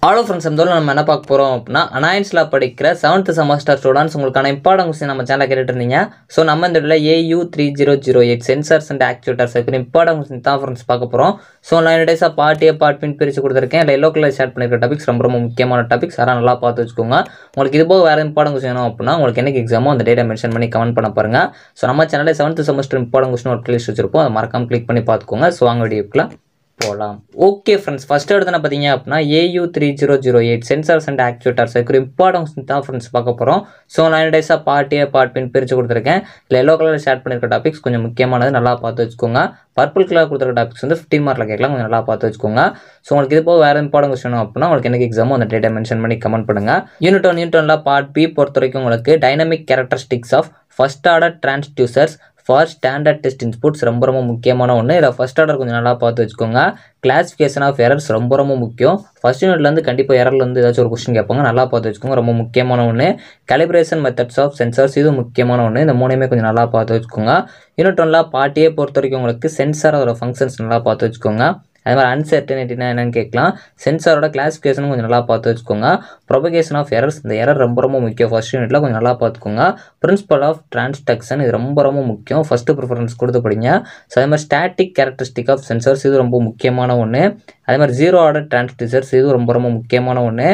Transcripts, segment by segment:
Hello friends, இந்த நம்ம என்ன பார்க்க போகிறோம் அப்படின்னா, அனாயன்ஸில் படிக்கிற 7th செமஸ்டர் ஸ்டூடெண்ட்ஸ் உங்களுக்கான இம்பார்ட்டன்ட் கொஸ்டின் நம்ம சேனலில் கேட்டுட்டு இருந்தீங்க. ஸோ நம்ம இந்த இடத்துல AU3008 சென்சார்ஸ் அண்ட் ஆக்சுவேட்டர்ஸ் இருக்கிற இம்பார்ட்டன்ட் கொஸ்டின் தான் ஃப்ரெண்ட்ஸ் பார்க்க போகிறோம். ஸோ நான் டேஸாக பார்ட் ஏ பார்ட் பின் பிரித்து கொடுத்துருக்கேன். இல்லை எல்லோ கலர் ஷேர் பண்ணியிருக்க டாபிக்ஸ் ரொம்ப முக்கியமான டாபிக்ஸ், அதெல்லாம் நல்லா பார்த்து வச்சுக்கோங்க. உங்களுக்கு இது போக வேறு இம்பார்ட்டன்ட் கொஸ்டின் வேணும் அப்படின்னா உங்களுக்கு என்னைக்கு எக்ஸாமோ அந்த டேட்டா மென்ஷன் பண்ணி கமெண்ட் பண்ண பாருங்க. ஸோ நம்ம சேனலில் 7th செமஸ்டர் இம்பார்ட்டன்ட் கொஸ்டின் ஒரு பிளேலிஸ்ட் வச்சிருப்போம், அதை மறக்காம கிளிக் பண்ணி பார்த்துக்கோங்க. ஸோ வாங்க வீடியோக்குலாம் போகலாம். ஓகே ஃப்ரெண்ட்ஸ், ஃபர்ஸ்ட் எடுத்து பார்த்தீங்க அப்படின்னா AU3008 சென்சார்ஸ் அண்ட் ஆக்சுவேட்டர்ஸ் இருக்கிற இம்பார்ட்டன்ஸ் தான் ஃப்ரெண்ட்ஸ் பார்க்க போகிறோம். ஸோ நான் டேஸாக பார்ட் ஏ பார்ட் பின் பிரித்து கொடுத்துருக்கேன். இல்லை எல்லோ கலர் ஷேர் பண்ணியிருக்க டாபிக்ஸ் கொஞ்சம் முக்கியமானது, நல்லா பார்த்து வச்சுக்கோங்க. பர்பிள் கலர் கொடுத்துருக்க டாபிக்ஸ் வந்து 15 மார்க்கில் கேட்கலாம், கொஞ்சம் நல்லா பார்த்து வச்சுக்கோங்க. ஸோ உங்களுக்கு இது போக வேறு இம்பார்ட்டன்ட் கொஸ்டின் அப்படின்னா உங்களுக்கு எனக்கு எக்ஸாமோ அந்த டேட்டா மென்ஷன் பண்ணி கமெண்ட் பண்ணுங்கள். யூனிட் 1 பார்ட் பி பொறுத்த வரைக்கும் உங்களுக்கு dynamic characteristics of first order transducers for standard test inputs ரொம்ப முக்கியமான ஒன்று. இதில் ஃபர்ஸ்ட் ஆர்டர் கொஞ்சம் நல்லா பார்த்து வச்சுக்கோங்க. கிளாசிஃபிகேஷன் ஆஃப் எரர்ஸ் ரொம்ப முக்கியம். ஃபர்ஸ்ட் யூனிட்லேருந்து கண்டிப்பாக எரர்லேருந்து ஏதாச்சும் ஒரு கொஸ்டின் கேட்பாங்க, நல்லா பார்த்து வச்சுக்கோங்க, ரொம்ப முக்கியமான ஒன்று. கேலிப்ரேஷன் மெத்தட்ஸ் ஆஃப் சென்சார்ஸ், இது முக்கியமான ஒன்று. இந்த மூணுமே கொஞ்சம் நல்லா பார்த்து வச்சுக்கோங்க. யூனிட் 1 பார்ட் ஏ பொறுத்த வரைக்கும் உங்களுக்கு சென்சார் அதோட ஃபங்க்ஷன்ஸ் நல்லா பார்த்து வச்சுக்கோங்க. அது மாதிரி அன்சர்டனிட்டினா என்னன்னு கேட்கலாம். சென்சாரோட கிளாசிஃபிகேஷனும் கொஞ்சம் நல்லா பார்த்து வச்சுக்கோங்க. ப்ரொபகேஷன் ஆஃப் எரர்ஸ், இந்த எரர் ரொம்ப முக்கியம். ஃபர்ஸ்ட் யூனிட்ல கொஞ்சம் நல்லா பார்த்துக்கோங்க. பிரின்சிபல் ஆஃப் டிரான்ஸ்டக்ஷன், இது ரொம்ப முக்கியம். ஃபர்ஸ்ட் ப்ரிஃபரன்ஸ் கொடுத்து படிங்க. ஸோ அதே மாதிரி ஸ்டாட்டிக் கேரக்டரிஸ்டிக் ஆஃப் சென்சார்ஸ், இது ரொம்ப முக்கியமான ஒன்று. அதே மாதிரி ஜீரோ ஆர்டர் டிரான்ஸ்டியூசர்ஸ், இது ரொம்ப முக்கியமான ஒன்று.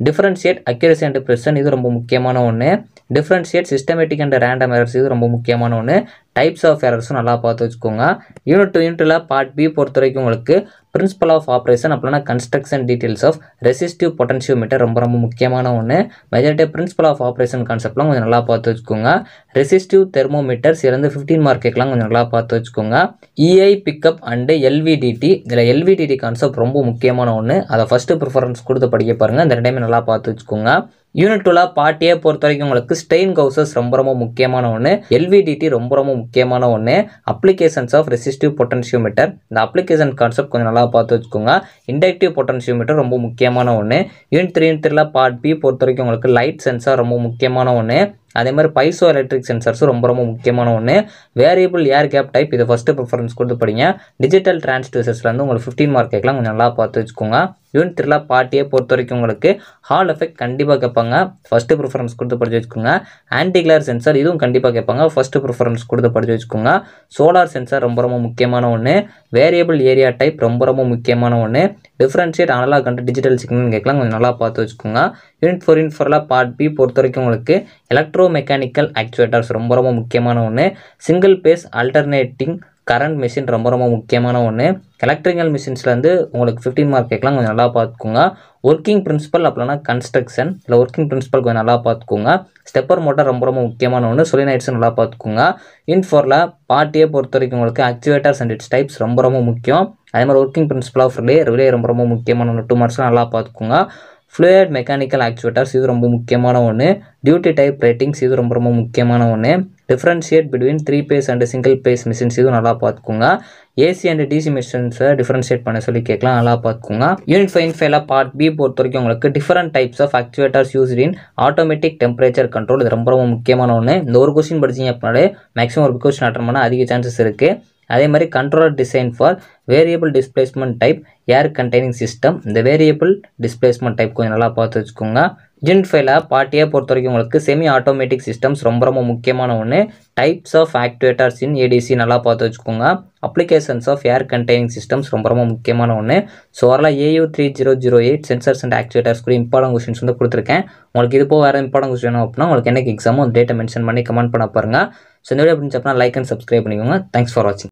டிஃபரன்ஷியேட் அக்யூரசி அண்ட் ப்ரிசிஷன், இது ரொம்ப முக்கியமான ஒன்று. Differentiate systematic and random errors, இது ரொம்ப முக்கியமான ஒன்று. டைப்ஸ் ஆஃப் எரர்ஸும் நல்லா பார்த்து வச்சுக்கோங்க. யூனிட் 2 பார்ட் பி பொறுத்த வரைக்கும் உங்களுக்கு பிரின்சிபல் ஆஃப் ஆப்ரேஷன் அப்படின்னா construction details of resistive potentiometer ரொம்ப முக்கியமான ஒன்று. மெஜாரிட்டி பிரின்சிபல் ஆஃப் ஆப்ரேஷன் கான்செப்ட்லாம் கொஞ்சம் நல்லா பார்த்து வச்சுக்கோங்க. ரெசிஸ்டிவ் தெர்மோமீட்டர்ஸ், இதுலேருந்து 15 மார்க் கேட்கலாம், கொஞ்சம் நல்லா பார்த்து வச்சுக்கோங்க. இஐ பிக்கப் அண்டு எல்விடிடி, இதில் எல்விடிடி கான்செப்ட் ரொம்ப முக்கியமான ஒன்று. அதை ஃபர்ஸ்ட் ப்ரிஃபரன்ஸ் கொடுத்து படிக்க பாருங்கள், இந்த ரெண்டையுமே நல்லா பார்த்து வச்சுக்கோங்க. யூனிட் 2 பார்ட் ஏ பொறுத்த வரைக்கும் உங்களுக்கு ஸ்ட்ரெயின் கவுசஸ் ரொம்ப முக்கியமான ஒன்று. எல்விடிடி ரொம்ப முக்கியமான ஒன்று. அப்ளிகேஷன்ஸ் ஆஃப் ரெசிஸ்டிவ் பொட்டன்ஷியோமீட்டர், இந்த அப்ளிகேஷன் கான்செப்ட் கொஞ்சம் நல்லா பார்த்து வச்சுக்கோங்க. இண்டக்டிவ் பொட்டன்ஷியோமீட்டர் ரொம்ப முக்கியமான ஒன்று. யூனிட் 3 பார்ட் பி பொறுத்த வரைக்கும் உங்களுக்கு லைட் சென்சார் ரொம்ப முக்கியமான ஒன்று. அதே மாதிரி பைசோ எலக்ட்ரிக் சென்சார்ஸும் ரொம்ப முக்கியமான ஒன்று. வேரியபிள் ஏர் கேப் டைப், இது ஃபர்ஸ்ட் ப்ரிஃபரன்ஸ் கொடுத்து படிங்க. டிஜிட்டல் டிரான்ஸ்டியூசர்ஸ்லேருந்து உங்களுக்கு 15 மார்க் கேட்கலாம், கொஞ்சம் நல்லா பார்த்து வச்சுக்கோங்க. யூனிட் 3 பார்ட் ஏ பொறுத்த வரைக்கும் உங்களுக்கு ஹால் எஃபெக்ட் கண்டிப்பாக கேட்பாங்க, ஃபர்ஸ்ட் ப்ரிஃபரன்ஸ் கொடுத்து படிச்சு வச்சுக்கோங்க. ஆன்டிகிளர் சென்சார், இதுவும் கண்டிப்பாக கேட்பாங்க, ஃபர்ஸ்ட் ப்ரிஃபரன்ஸ் கொடுத்து படிச்சு வச்சுக்கோங்க. சோலார் சென்சார் ரொம்ப முக்கியமான ஒன்று. வேரியபிள் ஏரியா டைப் ரொம்ப முக்கியமான ஒன்று. Differentiate analog and digital signal கேட்கலாம், கொஞ்சம் நல்லா பார்த்து வச்சுக்கோங்க. யூனிட் 4 பார்ட் பி பொறுத்த வரைக்கும் உங்களுக்கு எலக்ட்ரோ மெக்கானிக்கல் ஆக்சுவேட்டர்ஸ் ரொம்ப முக்கியமான ஒன்று. Single phase alternating current machine ரொம்ப முக்கியமான ஒன்று. எலக்ட்ரிக்கல் மிஷின்ஸ்லேருந்து உங்களுக்கு 15 மார்க் கேட்கலாம், கொஞ்சம் நல்லா பார்த்துக்கோங்க. ஒர்க்கிங் பிரின்சிபல் அப்படின்னா கன்ஸ்ட்ரக்ஷன், இல்லை ஒர்க்கிங் பிரின்சிபல் கொஞ்சம் நல்லா பார்த்துக்கோங்க. ஸ்டெப்பர் மோட்டார் ரொம்ப முக்கியமான ஒன்று. சொலினாய்ட்ஸ் நல்லா பார்த்துக்கோங்க. யூனிட் 4 பார்ட் ஏ பொறுத்த வரைக்கும் உங்களுக்கு ஆக்சுவேட்டர்ஸ் அண்ட் இட்ஸ் டைப்ஸ் ரொம்ப முக்கியம். அதே மாதிரி ஒர்க்கிங் பிரின்சிபல் ஆஃப் ரிலே ரொம்ப முக்கியமான ஒன்று. 2 மார்க்ஸ்லாம் நல்லா பார்த்துக்கோங்க. ஃப்ளூயிட் மெக்கானிக்கல் ஆக்சுவேட்டர்ஸ், இது ரொம்ப முக்கியமான ஒன்று. டியூட்டி டைப் ரேட்டிங்ஸ், இது ரொம்ப முக்கியமான ஒன்று. Differentiate between 3 phase and single phase machines, இது நல்லா பார்த்துக்கோங்க. ஏசி அண்ட் டிசி மிஷின்ஸை டிஃபரன்ஷியேட் பண்ண சொல்லி கேட்கலாம், நல்லா பார்த்துக்கோங்க. யூனிட் 5 பார்ட் பி பொறுத்த வரைக்கும் உங்களுக்கு different types of actuators used in automatic temperature control, இது ரொம்ப முக்கியமான ஒன்று. இந்த ஒரு கொஸ்டின் படிச்சிங்க அப்படின்னாலே மேக்ஸிமம் ஒரு கொஸ்டின் அட்டன் பண்ண அதிக சான்சஸ் இருக்குது. அதே மாதிரி controller design for variable displacement type air containing system, இந்த வேரியபிள் டிஸ்பிளேஸ்மெண்ட் டைப் கொஞ்சம் நல்லா பார்த்து வச்சுக்கோங்க. யூனிட் 5 பார்ட் ஏ பொறுத்த வரைக்கும் உங்களுக்கு செமி ஆட்டோமேட்டிக் சிஸ்டம்ஸ் ரொம்ப முக்கியமான ஒன்று. Types of actuators in ATC நல்லா பார்த்து வச்சுக்கோங்க. Applications of air containing systems ரொம்ப முக்கியமான ஒன்று. ஸோ வரலாம் AU3008 சென்சார்ஸ் அண்ட் ஆக்சுவேட்டர்ஸ் கூட இம்பார்ட்டன்ட் கொஸ்டின்ஸ் வந்து கொடுத்துருக்கேன். உங்களுக்கு இது போக வேறு இம்பார்ட்டன்ட் கொஸ்டின் அப்படின்னா உங்களுக்கு என்னைக்கு எக்ஸாமோ அந்த டேட்டா மென்ஷன் பண்ணி கமெண்ட் பண்ண பாருங்க. ஸோ இந்த வீடியோ பிடிச்சப்பனா லைக் அண்ட் சப்ஸ்கிரைப் பண்ணிக்கோங்க. தேங்க்ஸ் ஃபார் வாட்சிங்.